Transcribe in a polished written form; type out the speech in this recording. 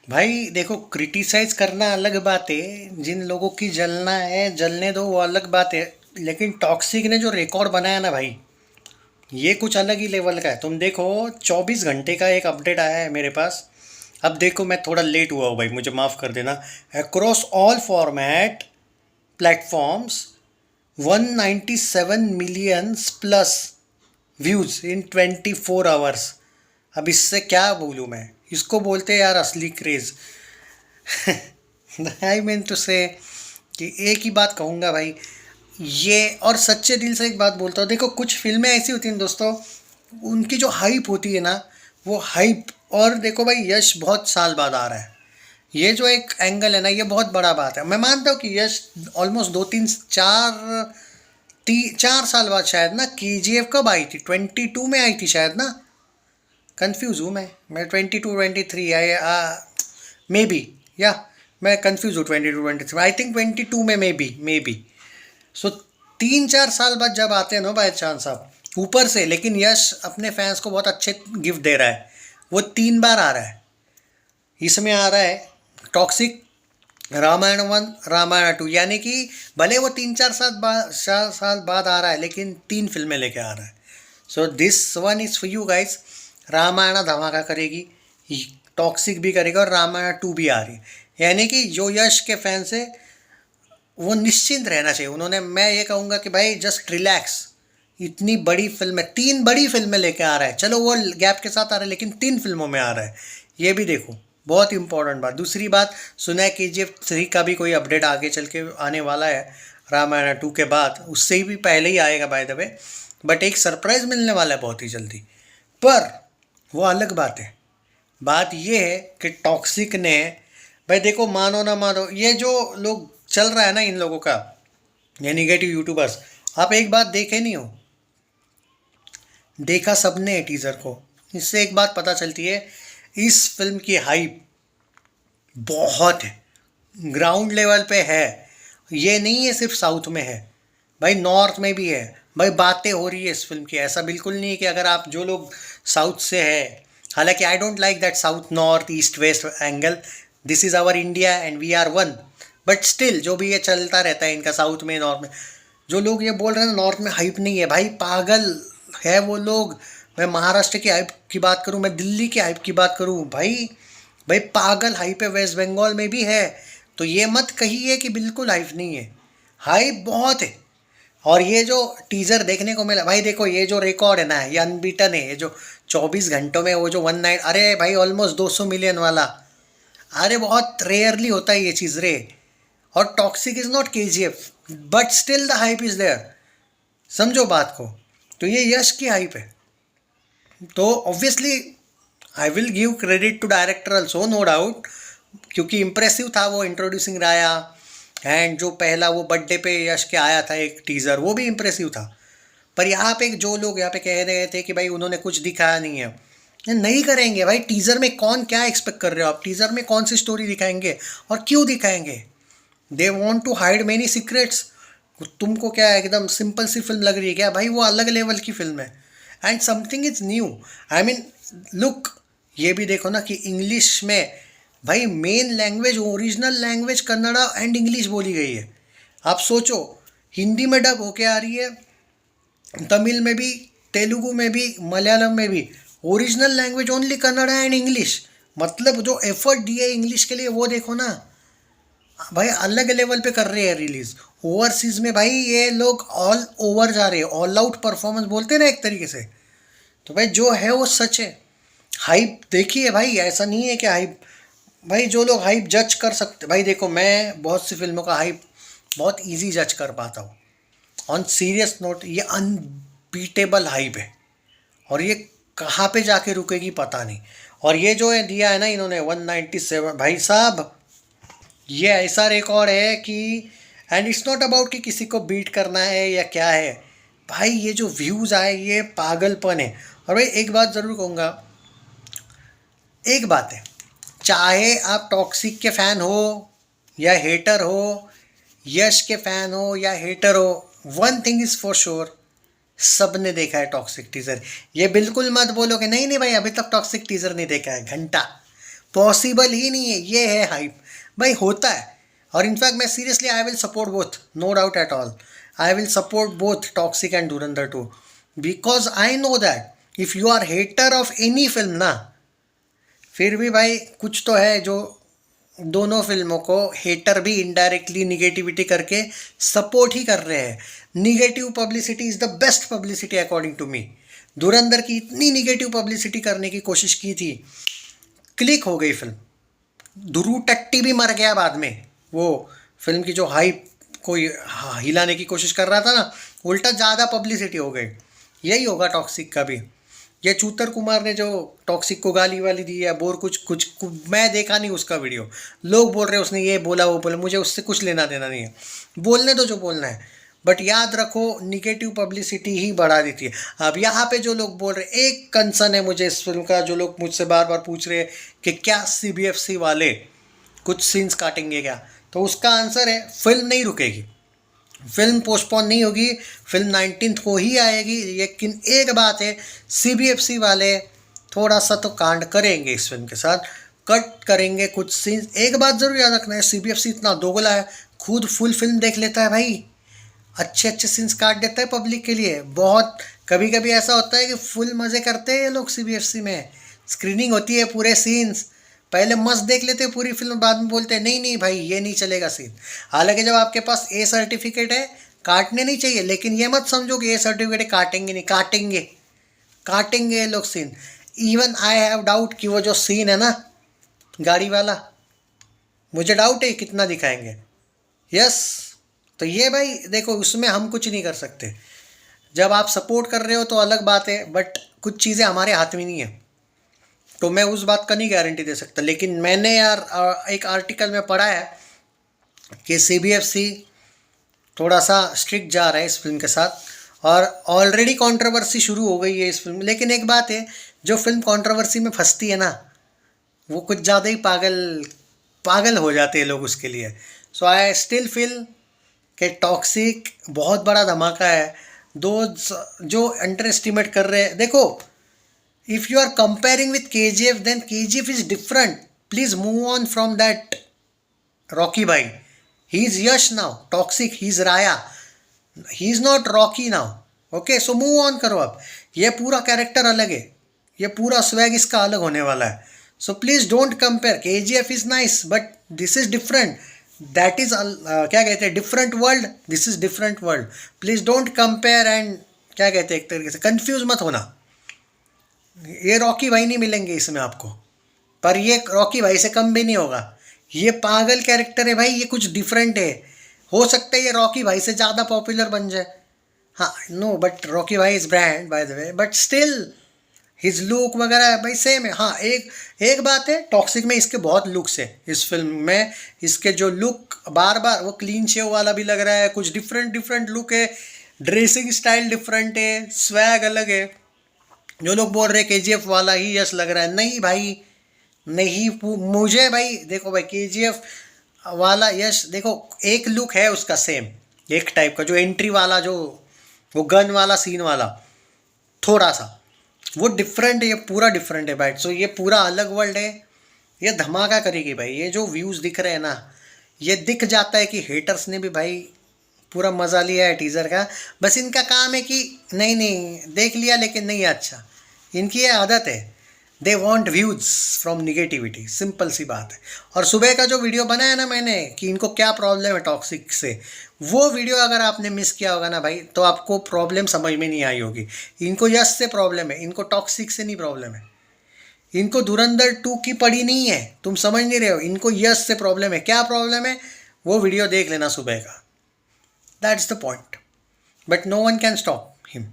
भाई देखो, क्रिटिसाइज करना अलग बात है, जिन लोगों की जलना है जलने दो, वो अलग बात है। लेकिन टॉक्सिक ने जो रिकॉर्ड बनाया ना भाई, ये कुछ अलग ही लेवल का है। तुम देखो, 24 घंटे का एक अपडेट आया है मेरे पास। अब देखो, मैं थोड़ा लेट हुआ हूँ भाई, मुझे माफ़ कर देना। Across all format platforms, 197 millions plus views in 24 hours. अब इससे क्या बोलूँ मैं, इसको बोलते हैं यार असली क्रेज़। आई मीन टू से कि एक ही बात कहूँगा भाई, ये और सच्चे दिल से एक बात बोलता हूँ। देखो, कुछ फिल्में ऐसी होती हैं दोस्तों, उनकी जो हाइप होती है ना, वो हाइप। और देखो भाई, यश बहुत साल बाद आ रहा है। ये जो एक एंगल है ना, ये बहुत बड़ा बात है। मैं मानता हूँ कि यश ऑलमोस्ट दो तीन चार 4 साल बाद शायद ना। KGF कब आई थी? 22 में आई थी शायद ना। कंफ्यूज हूँ मैं 22 23 आई मे बी, या मैं कंफ्यूज हूँ। 22 23 आई थिंक 22 में, मे बी। सो 3 4 साल बाद जब आते हैं ना बाय चांस आप ऊपर से, लेकिन यश अपने फैंस को बहुत अच्छे गिफ्ट दे रहा है। वो 3 बार आ रहा है। इसमें आ रहा है टॉक्सिक, रामायण 1, रामायण 2, यानी कि भले वो 3 4 साल बाद आ रहा है, लेकिन 3 फिल्में लेके आ रहा है। So this one is for you guys. Ramayan धमाका करेगी, टॉक्सिक भी करेगा, और रामायण 2 भी आ रही है। यानी कि जो यश के फैंस है, वो निश्चिंत रहना चाहिए। उन्होंने, मैं ये कहूँगा कि भाई जस्ट रिलैक्स। इतनी बड़ी फिल्म है, 3 बड़ी फिल्में लेके आ रहा है। चलो वो गैप के साथ आ रहा है, लेकिन 3 फिल्मों में आ रहा है। ये भी देखो, बहुत इंपॉर्टेंट बात। दूसरी बात, सुना है KGF 3 का भी कोई अपडेट आगे चल के आने वाला है, रामायण 2 के बाद। उससे ही भी पहले ही आएगा बाय द वे। बट एक सरप्राइज मिलने वाला है बहुत ही जल्दी। पर वो अलग बात है। बात ये है कि टॉक्सिक ने, भाई देखो, मानो ना मानो, ये जो लोग चल रहा है ना इन लोगों का, ये निगेटिव यूट्यूबर्स, आप एक बात देखे नहीं हो। देखा सबने है टीज़र को। इससे एक बात पता चलती है, इस फिल्म की हाइप बहुत है, ग्राउंड लेवल पे है। ये नहीं है सिर्फ साउथ में है, भाई नॉर्थ में भी है। भाई बातें हो रही है इस फिल्म की। ऐसा बिल्कुल नहीं है कि अगर आप जो लोग साउथ से है, हालांकि I don't like that south north east west angle. This is our India and we are one. But still जो भी ये चलता रहता है इनका, साउथ में नॉर्थ में, जो लोग ये बोल रहे हैं नॉर्थ में हाइप नहीं है, भाई पागल है वो लोग। मैं महाराष्ट्र की हाइप की बात करूं, मैं दिल्ली की हाइप की बात करूं, भाई भाई पागल हाइप है। वेस्ट बंगाल में भी है। तो ये मत कहिए कि बिल्कुल हाइप नहीं है, हाइप बहुत है। और ये जो टीज़र देखने को मिला भाई, देखो ये जो रिकॉर्ड है ना, ये अनबीटन है। ये जो 24 घंटों में वो जो 19, अरे भाई ऑलमोस्ट 200 मिलियन वाला, अरे बहुत रेयरली होता है ये चीज़ रे। और Toxic is not KGF, but still the hype is there. समझो बात को। तो ये यश की हाइप है। तो obviously I will give credit to director also, no doubt, क्योंकि इम्प्रेसिव था वो इंट्रोड्यूसिंग राया। एंड जो पहला वो बर्थडे पे यश के आया था एक टीज़र, वो भी इम्प्रेसिव था। पर यहाँ पे जो लोग यहाँ पे कह रहे थे कि भाई उन्होंने कुछ दिखाया नहीं है, नहीं करेंगे भाई। टीज़र में कौन क्या एक्सपेक्ट कर रहे हो आप? टीज़र में कौन सी स्टोरी दिखाएंगे और क्यों दिखाएंगे? They want to hide many secrets. तुमको क्या एकदम सिंपल सी फिल्म लग रही है क्या? भाई वो अलग लेवल की फिल्म है, and something is new. I mean look, ये भी देखो ना कि इंग्लिश में, भाई main language, original language Kannada and English बोली गई है। आप सोचो, हिंदी में डब होके आ रही है, तमिल में भी, तेलुगु में भी, मलयालम में भी। Original language only Kannada and English. मतलब जो एफर्ट दिए इंग्लिश के लिए, वो देखो ना भाई, अलग लेवल पे कर रहे हैं रिलीज। ओवरसीज में भाई ये लोग ऑल ओवर जा रहे हैं, ऑल आउट परफॉर्मेंस बोलते हैं ना एक तरीके से। तो भाई जो है वो सच है। हाइप देखिए भाई, ऐसा नहीं है कि हाइप, भाई जो लोग हाइप जज कर सकते, भाई देखो मैं बहुत सी फिल्मों का हाइप बहुत इजी जज कर पाता हूँ। ऑन सीरियस नोट, ये अनबीटेबल हाइप है, और ये कहाँ पे जाके रुकेगी पता नहीं। और ये जो है दिया है ना इन्होंने 197, भाई साहब ये ऐसा रिकॉर्ड है कि, एंड इट्स नॉट अबाउट कि किसी को बीट करना है या क्या है। भाई ये जो व्यूज़ आए, ये पागलपन है। और भाई एक बात ज़रूर कहूँगा, एक बात है, चाहे आप टॉक्सिक के फ़ैन हो या हेटर हो, यश के फ़ैन हो या हेटर हो, one thing is for sure, सब ने देखा है टॉक्सिक टीज़र। ये बिल्कुल मत बोलो कि नहीं नहीं भाई अभी तक टॉक्सिक टीज़र नहीं देखा है, घंटा। पॉसिबल ही नहीं है, ये है हाइप भाई, होता है। और इनफैक्ट मैं seriously I will support both, no doubt at all, I will support both Toxic and Dhurandhar 2, because I know that if you are hater of any film ना, फिर भी भाई कुछ तो है जो दोनों फिल्मों को हेटर भी इनडायरेक्टली निगेटिविटी करके सपोर्ट ही कर रहे हैं। Negative publicity is the best publicity according to me. Dhurandhar की इतनी निगेटिव पब्लिसिटी करने की कोशिश की थी, क्लिक हो गई फिल्म। ध्रुव टट्टी भी मर गया बाद में, वो फिल्म की जो हाइप को हिलाने की कोशिश कर रहा था ना, उल्टा ज़्यादा पब्लिसिटी हो गई। यही होगा टॉक्सिक का भी। ये चूतर कुमार ने जो टॉक्सिक को गाली वाली दी है, बोर कुछ मैं देखा नहीं उसका वीडियो, लोग बोल रहे हैं उसने ये बोला वो बोला, मुझे उससे कुछ लेना देना नहीं है, बोलने दो जो बोलना है। बट याद रखो, निगेटिव पब्लिसिटी ही बढ़ा देती है। अब यहाँ पे जो लोग बोल रहे हैं, एक कंसर्न है मुझे इस फिल्म का, जो लोग मुझसे बार बार पूछ रहे हैं कि क्या CBFC वाले कुछ सीन्स काटेंगे क्या, तो उसका आंसर है फिल्म नहीं रुकेगी, फिल्म पोस्टपोन नहीं होगी, फिल्म 19 को ही आएगी। लेकिन एक बात है, CBFC वाले थोड़ा सा तो कांड करेंगे इस फिल्म के साथ, कट करेंगे कुछ सीन्स। एक बात ज़रूर याद रखना है, CBFC इतना दोगला है, खुद फुल फिल्म देख लेता है भाई, अच्छे अच्छे सीन्स काट देता है पब्लिक के लिए। बहुत कभी कभी ऐसा होता है कि फुल मज़े करते हैं ये लोग CBFC में, स्क्रीनिंग होती है पूरे सीन्स, पहले मस्त देख लेते हैं पूरी फिल्म, बाद में बोलते हैं नहीं नहीं भाई ये नहीं चलेगा सीन। हालांकि जब आपके पास A सर्टिफिकेट है, काटने नहीं चाहिए, लेकिन ये मत समझो कि A सर्टिफिकेट है काटेंगे नहीं, काटेंगे, काटेंगे ये लोग scene. Even I have doubt कि वो जो सीन है ना गाड़ी वाला, मुझे डाउट है कितना दिखाएंगे। यस, तो ये भाई देखो, उसमें हम कुछ नहीं कर सकते। जब आप सपोर्ट कर रहे हो तो अलग बात है, बट कुछ चीज़ें हमारे हाथ में नहीं है, तो मैं उस बात का नहीं गारंटी दे सकता। लेकिन मैंने यार एक आर्टिकल में पढ़ा है कि CBFC थोड़ा सा स्ट्रिक्ट जा रहा है इस फिल्म के साथ, और ऑलरेडी कंट्रोवर्सी शुरू हो गई है इस फिल्म में। लेकिन एक बात है, जो फिल्म कंट्रोवर्सी में फंसती है ना, वो कुछ ज़्यादा ही पागल हो जाते हैं लोग उसके लिए। सो आई स्टिल फील कि टॉक्सिक बहुत बड़ा धमाका है। दो जो अंडर एस्टिमेट कर रहे हैं, देखो, if you are comparing with KGF, then KGF is different, please move on from that Rocky भाई, he is Yash now, Toxic he is Raya, he is not Rocky now, okay, so move on करो। अब ये पूरा character अलग है, ये पूरा swag इसका अलग होने वाला है। So please don't compare, KGF is nice but this is different, that is क्या कहते हैं, different world, this is different world, please don't compare and क्या कहते हैं, एक तरीके से कंफ्यूज मत होना। ये रॉकी भाई नहीं मिलेंगे इसमें आपको, पर ये रॉकी भाई से कम भी नहीं होगा, ये पागल कैरेक्टर है भाई, ये कुछ डिफरेंट है। हो सकता है ये रॉकी भाई से ज़्यादा पॉपुलर बन जाए, हाँ नो, बट रॉकी भाई is brand by the way, but still his look वगैरह भाई सेम है। हाँ, एक बात है, टॉक्सिक में इसके बहुत लुक्स है, इस फिल्म में इसके जो लुक बार बार वो क्लीन शेव वाला भी लग रहा है, कुछ डिफरेंट लुक है, ड्रेसिंग स्टाइल डिफरेंट है, स्वैग अलग है। जो लोग बोल रहे हैं KGF वाला ही यश लग रहा है, नहीं भाई नहीं, मुझे भाई देखो भाई, KGF वाला यश देखो, एक लुक है उसका सेम, एक टाइप का जो एंट्री वाला, जो वो गन वाला सीन वाला, थोड़ा सा वो डिफरेंट है, ये पूरा डिफरेंट है भाई। सो ये पूरा अलग वर्ल्ड है, ये धमाका करेगी भाई। ये जो व्यूज़ दिख रहे हैं ना, ये दिख जाता है कि हेटर्स ने भी भाई पूरा मज़ा लिया है टीज़र का। बस इनका काम है कि नहीं देख लिया लेकिन नहीं अच्छा, इनकी ये आदत है, they want views from negativity, simple सी बात है। और सुबह का जो वीडियो बनाया ना मैंने कि इनको क्या प्रॉब्लम है टॉक्सिक से, वो वीडियो अगर आपने मिस किया होगा ना भाई, तो आपको प्रॉब्लम समझ में नहीं आई होगी। इनको यश से प्रॉब्लम है, इनको टॉक्सिक से नहीं प्रॉब्लम है, इनको धुरंधर 2 की पड़ी नहीं है, तुम समझ नहीं रहे हो, इनको यश से प्रॉब्लम है। क्या प्रॉब्लम है, वो वीडियो देख लेना सुबह का, that's the point, but no one can stop him.